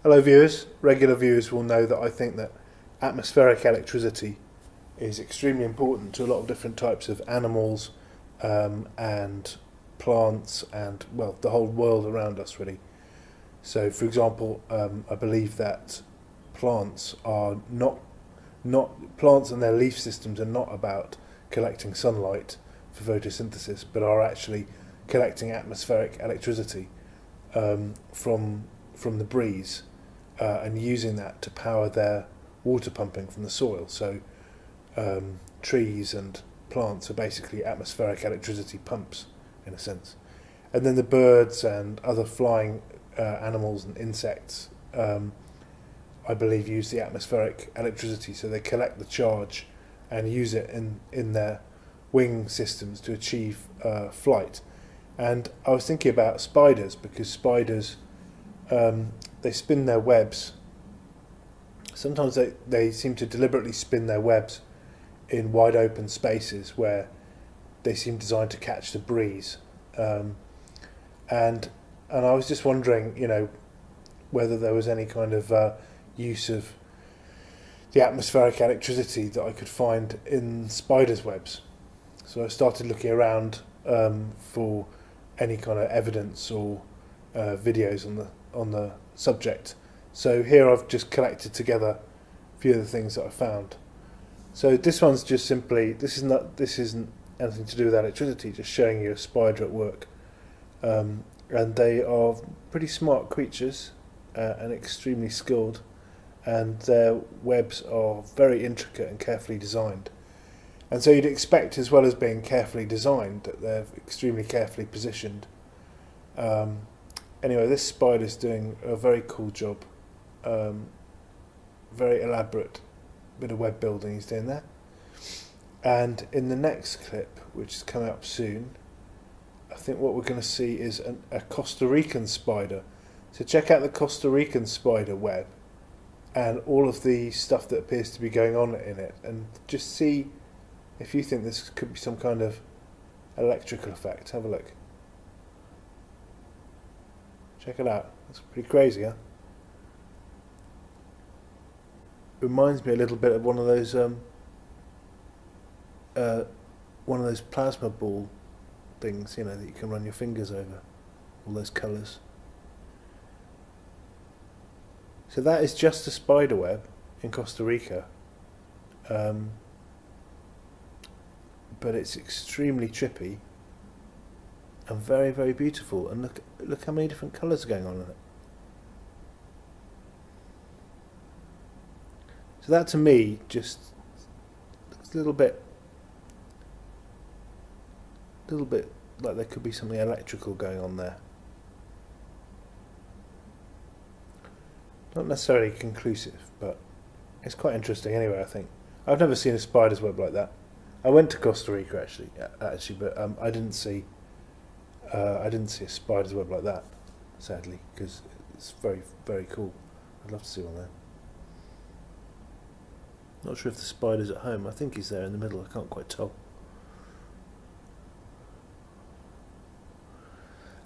Hello viewers, regular viewers will know that I think that atmospheric electricity is extremely important to a lot of different types of animals and plants and, well, the whole world around us really. So for example, I believe that plants are plants and their leaf systems are not about collecting sunlight for photosynthesis, but are actually collecting atmospheric electricity from the breeze and using that to power their water pumping from the soil. So trees and plants are basically atmospheric electricity pumps in a sense. And then the birds and other flying animals and insects, I believe, use the atmospheric electricity, so they collect the charge and use it in their wing systems to achieve flight. And I was thinking about spiders, because spiders, they spin their webs. Sometimes they seem to deliberately spin their webs in wide open spaces where they seem designed to catch the breeze. And I was just wondering, whether there was any kind of use of the atmospheric electricity that I could find in spiders' webs. So I started looking around for any kind of evidence or videos on the subject. So here I've just collected together a few of the things that I found. So this one's just simply, this isn't anything to do with electricity, just showing you a spider at work. And they are pretty smart creatures and extremely skilled, and their webs are very intricate and carefully designed. And so you'd expect, as well as being carefully designed, that they're extremely carefully positioned. Anyway, this spider's doing a very cool job. Very elaborate bit of web building he's doing there. And in the next clip, which is coming up soon, I think what we're going to see is a Costa Rican spider. So check out the Costa Rican spider web and all of the stuff that appears to be going on in it, and just see if you think this could be some kind of electrical effect. Have a look. Check it out. That's pretty crazy, huh? Reminds me a little bit of one of those plasma ball things, that you can run your fingers over, all those colours. So that is just a spider web in Costa Rica, but it's extremely trippy and very, very beautiful. And look how many different colours are going on in it. So that to me just looks a little bit like there could be something electrical going on there. Not necessarily conclusive, but it's quite interesting anyway, I think. I've never seen a spider's web like that. I went to Costa Rica actually, but I didn't see a spider's web like that, sadly, because it's very, very cool. I'd love to see one there. Not sure if the spider's at home. I think he's there in the middle. I can't quite tell.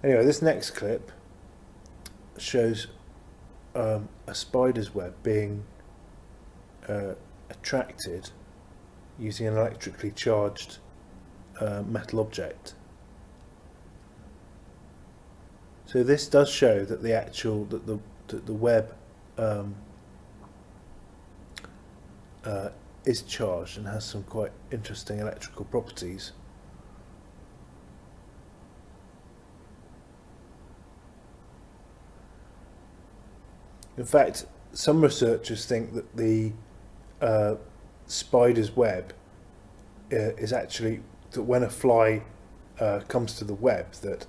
Anyway, this next clip shows a spider's web being attracted using an electrically charged metal object. So this does show that the web is charged and has some quite interesting electrical properties. In fact, some researchers think that the spider's web is actually, that when a fly comes to the web, that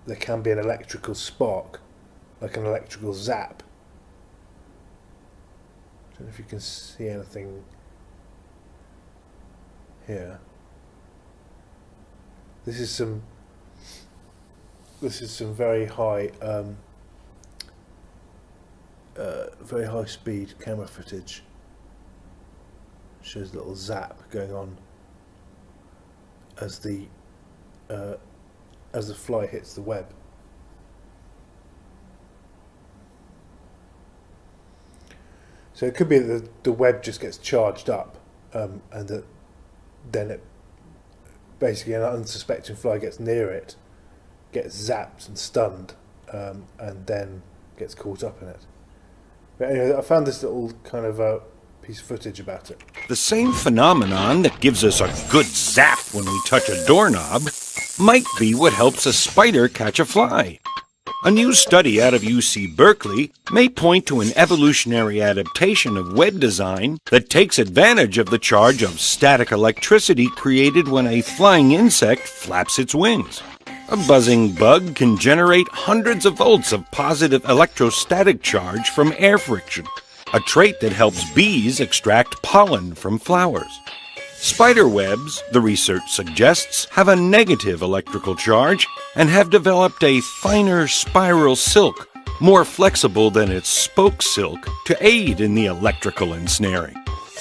there can be an electrical spark, like an electrical zap. I don't know if you can see anything here. This is some very high speed camera footage. Shows a little zap going on as the fly hits the web. So it could be that the web just gets charged up, and that then it basically an unsuspecting fly gets near it, gets zapped and stunned, and then gets caught up in it. But anyway, I found this little kind of piece of footage about it. The same phenomenon that gives us a good zap when we touch a doorknob might be what helps a spider catch a fly. A new study out of UC Berkeley may point to an evolutionary adaptation of web design that takes advantage of the charge of static electricity created when a flying insect flaps its wings. A buzzing bug can generate hundreds of volts of positive electrostatic charge from air friction, a trait that helps bees extract pollen from flowers. Spider webs, the research suggests, have a negative electrical charge and have developed a finer spiral silk, more flexible than its spoke silk, to aid in the electrical ensnaring.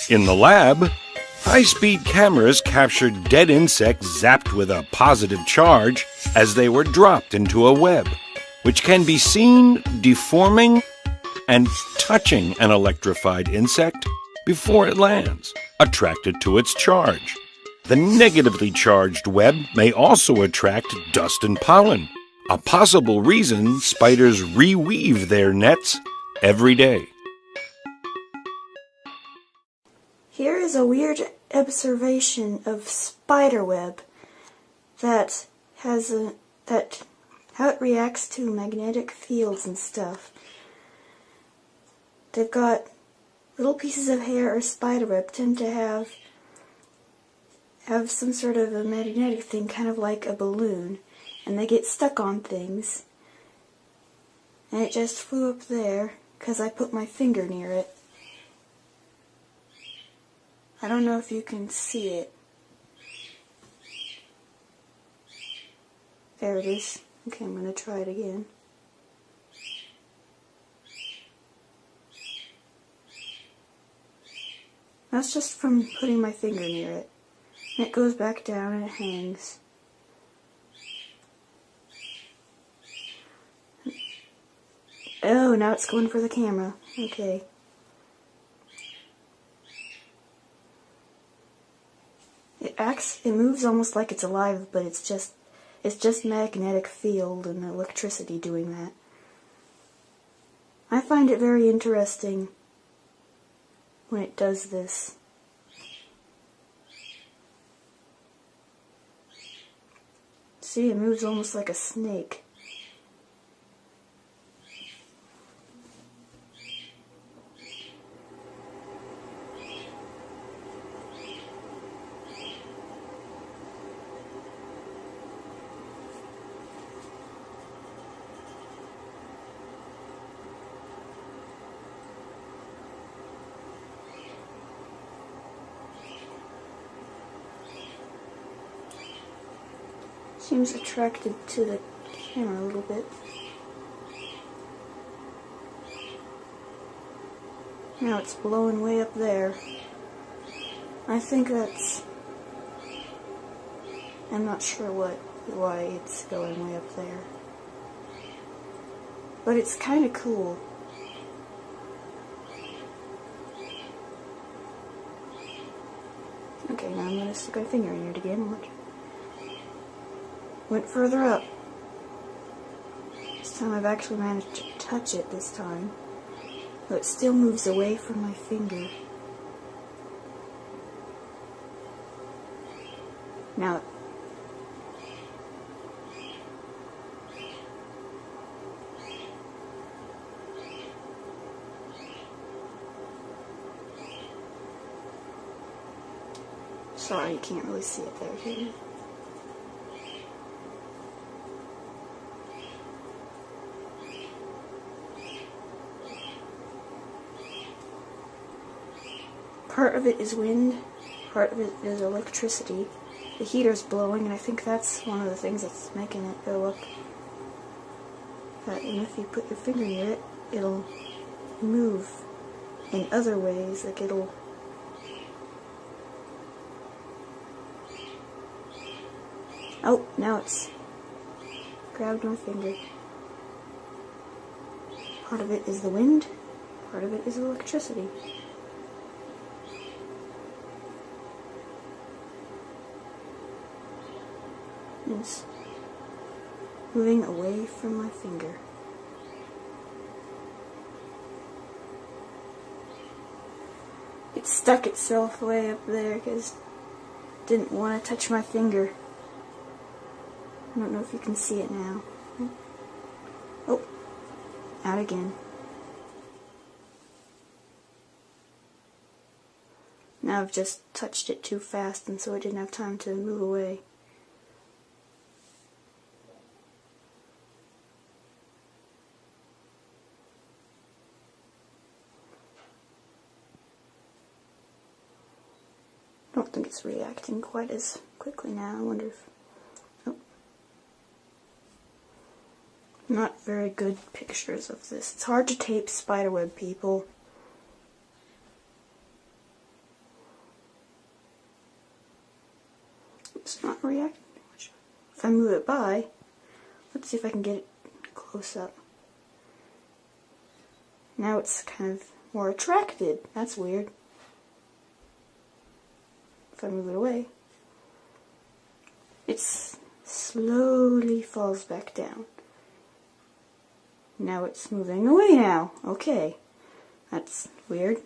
In the lab, high-speed cameras captured dead insects zapped with a positive charge as they were dropped into a web, which can be seen deforming and touching an electrified insect before it lands, attracted to its charge. The negatively charged web may also attract dust and pollen, a possible reason spiders reweave their nets every day. Here is a weird observation of spiderweb that how it reacts to magnetic fields and stuff. They've got little pieces of hair or spiderweb tend to have some sort of a magnetic thing, kind of like a balloon, and they get stuck on things. And it just flew up there because I put my finger near it. I don't know if you can see it. There it is. Okay, I'm going to try it again. That's just from putting my finger near it. And it goes back down and it hangs. Oh, now it's going for the camera. Okay. It moves almost like it's alive, but it's just magnetic field and electricity doing that. I find it very interesting when it does this. See, it moves almost like a snake. Seems attracted to the camera a little bit. Now it's blowing way up there. I think that's... I'm not sure why it's going way up there. But it's kind of cool. Okay, now I'm going to stick my finger in it again. Watch. Went further up. This time I've actually managed to touch it this time. But it still moves away from my finger. Now, sorry, you can't really see it there, can you? Part of it is wind, part of it is electricity. The heater's blowing, and I think that's one of the things that's making it go up. And if you put your finger near it, it'll move in other ways, like it'll... Oh, now it's grabbed my finger. Part of it is the wind, Part of it is electricity. It's moving away from my finger. It stuck itself way up there because it didn't want to touch my finger. I don't know if you can see it now. Oh, out again. Now I've just touched it too fast, and so it didn't have time to move away. I don't think it's reacting quite as quickly now. I wonder if... Oh. Not very good pictures of this. It's hard to tape spiderweb, people. It's not reacting too much. If I move it by, let's see if I can get it close up. Now it's kind of more attracted. That's weird. If I move it away, it slowly falls back down. Now it's moving away now. Okay, that's weird.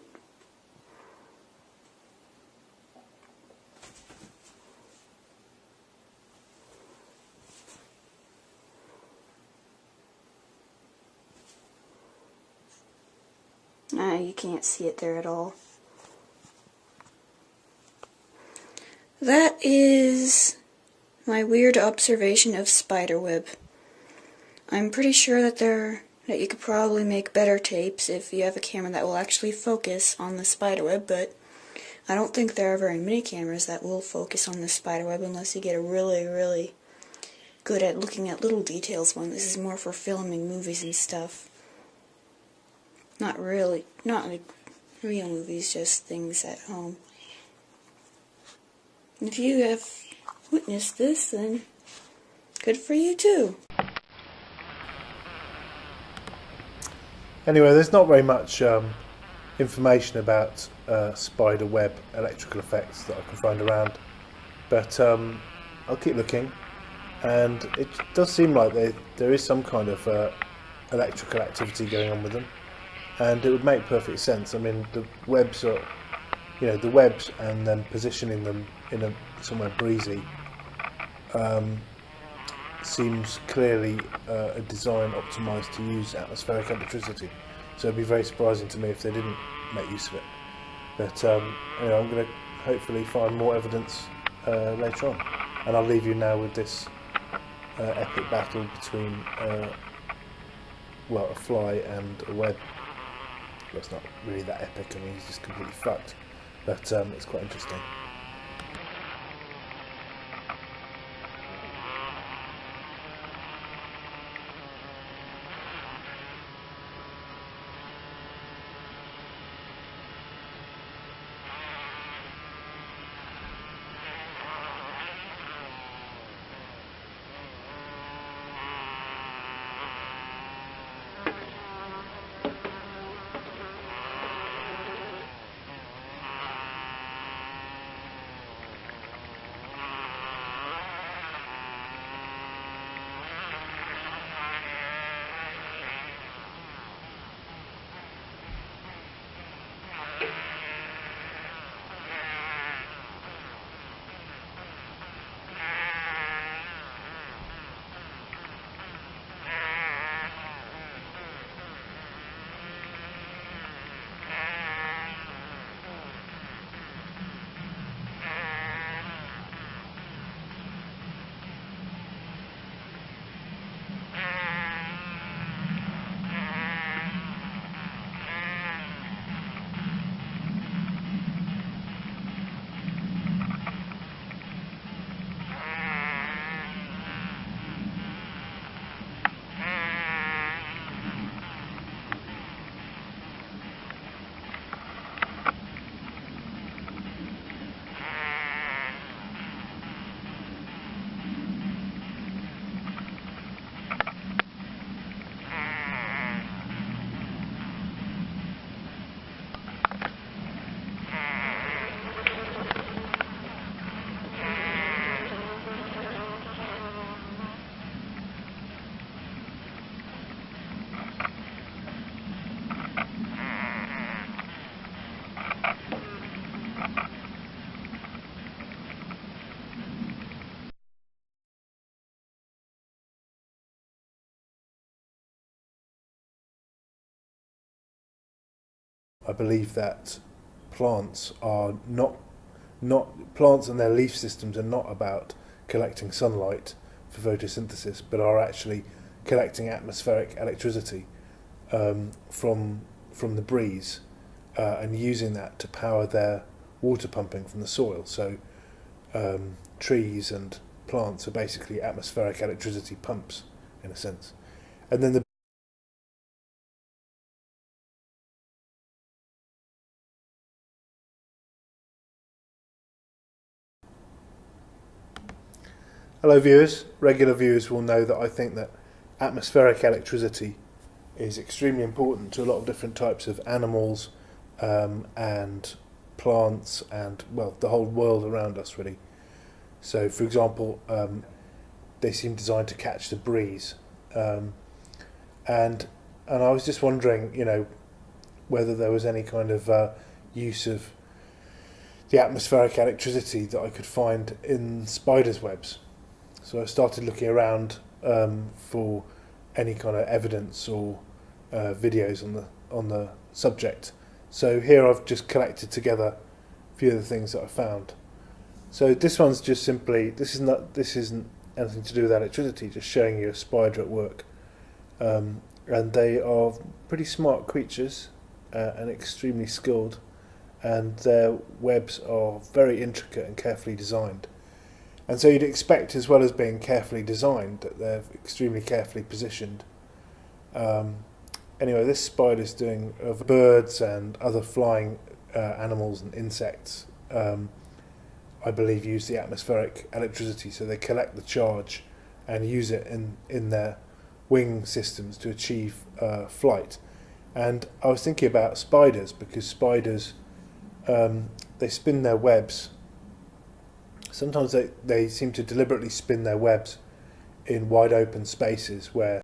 You can't see it there at all. That is my weird observation of spiderweb. I'm pretty sure that you could probably make better tapes if you have a camera that will actually focus on the spiderweb, but I don't think there are very many cameras that will focus on the spiderweb unless you get a really, really good at looking at little details one. This is more for filming movies and stuff. Not really, not like real movies, just things at home. If you have witnessed this, then good for you too. Anyway, there's not very much information about spider web electrical effects that I can find around, but I'll keep looking, and it does seem like there is some kind of electrical activity going on with them, and it would make perfect sense. I mean, the webs are, the webs and then positioning them in somewhere breezy seems clearly a design optimised to use atmospheric electricity. So it'd be very surprising to me if they didn't make use of it. But I'm going to hopefully find more evidence later on. And I'll leave you now with this epic battle between a fly and a web. Well, it's not really that epic. I mean, he's just completely fucked. But it's quite interesting. I believe that plants are not plants and their leaf systems are not about collecting sunlight for photosynthesis, but are actually collecting atmospheric electricity from the breeze and using that to power their water pumping from the soil. So trees and plants are basically atmospheric electricity pumps in a sense. And then the Hello viewers. Regular viewers will know that I think that atmospheric electricity is extremely important to a lot of different types of animals and plants and, well, the whole world around us really. So for example, they seem designed to catch the breeze, and I was just wondering, whether there was any kind of use of the atmospheric electricity that I could find in spiders' webs. So I started looking around for any kind of evidence or videos on the subject. So here I've just collected together a few of the things that I found. So this one's just simply, this isn't anything to do with electricity, just showing you a spider at work. And they are pretty smart creatures and extremely skilled, and their webs are very intricate and carefully designed. And so you'd expect, as well as being carefully designed, that they're extremely carefully positioned. Anyway, this spider's doing of birds and other flying animals and insects, I believe, use the atmospheric electricity, so they collect the charge and use it in their wing systems to achieve flight. And I was thinking about spiders, because spiders, they spin their webs. Sometimes they seem to deliberately spin their webs in wide open spaces where